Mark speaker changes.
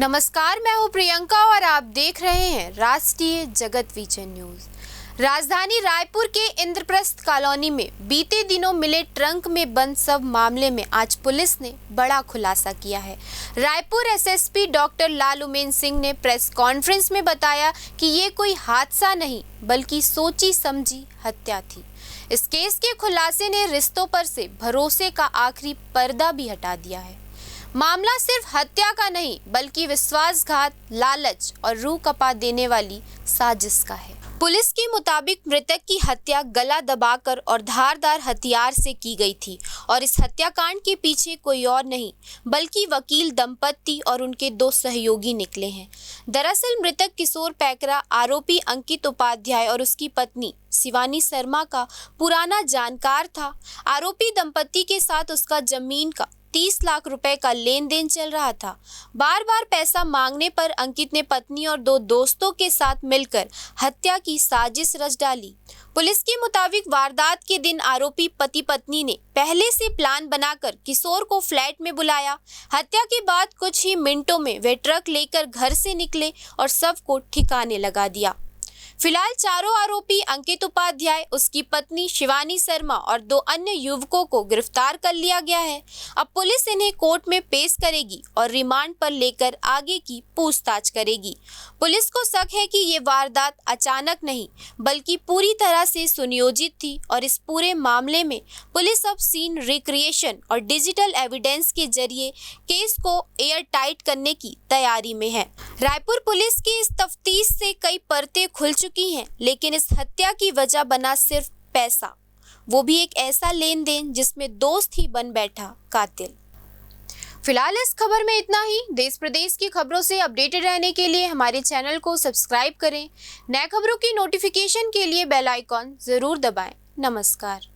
Speaker 1: नमस्कार, मैं हूं प्रियंका और आप देख रहे हैं राष्ट्रीय जगत विजय न्यूज। राजधानी रायपुर के इंद्रप्रस्थ कॉलोनी में बीते दिनों मिले ट्रंक में बंद शव मामले में आज पुलिस ने बड़ा खुलासा किया है। रायपुर एसएसपी डॉक्टर लालुमेन सिंह ने प्रेस कॉन्फ्रेंस में बताया कि ये कोई हादसा नहीं बल्कि सोची समझी हत्या थी। इस केस के खुलासे ने रिश्तों पर से भरोसे का आखिरी पर्दा भी हटा दिया है। मामला सिर्फ हत्या का नहीं बल्कि विश्वासघात, लालच और रूह कपा देने वाली साजिश का है। पुलिस के मुताबिक मृतक की हत्या गला दबाकर और धारदार हथियार से की गई थी और इस हत्याकांड के पीछे कोई और नहीं बल्कि वकील दंपत्ति और उनके 2 सहयोगी निकले हैं। दरअसल मृतक किशोर पैकरा आरोपी अंकित उपाध्याय और उसकी पत्नी शिवानी शर्मा का पुराना जानकार था। आरोपी दंपत्ति के साथ उसका जमीन का 30 लाख रुपए का लेन देन चल रहा था। बार बार पैसा मांगने पर अंकित ने पत्नी और 2 दोस्तों के साथ मिलकर हत्या की साजिश रच डाली। पुलिस के मुताबिक वारदात के दिन आरोपी पति पत्नी ने पहले से प्लान बनाकर किशोर को फ्लैट में बुलाया। हत्या के बाद कुछ ही मिनटों में वे ट्रक लेकर घर से निकले और शव को ठिकाने लगा दिया। फिलहाल चारों आरोपी अंकित उपाध्याय, उसकी पत्नी शिवानी शर्मा और 2 अन्य युवकों को गिरफ्तार कर लिया गया है। अब पुलिस इन्हें कोर्ट में पेश करेगी और रिमांड पर लेकर आगे की पूछताछ करेगी। पुलिस को शक है कि ये वारदात अचानक नहीं बल्कि पूरी तरह से सुनियोजित थी और इस पूरे मामले में पुलिस अब सीन रिक्रिएशन और डिजिटल एविडेंस के जरिए केस को एयर टाइट करने की तैयारी में है। रायपुर पुलिस की इस तफ्तीश से कई परतें खुल चुकी हैं, लेकिन इस हत्या की वजह बना सिर्फ पैसा, वो भी एक ऐसा लेन देन जिसमें दोस्त ही बन बैठा कातिल। फिलहाल इस खबर में इतना ही। देश प्रदेश की खबरों से अपडेटेड रहने के लिए हमारे चैनल को सब्सक्राइब करें। नए खबरों की नोटिफिकेशन के लिए बेल आइकॉन जरूर दबाएं। नमस्कार।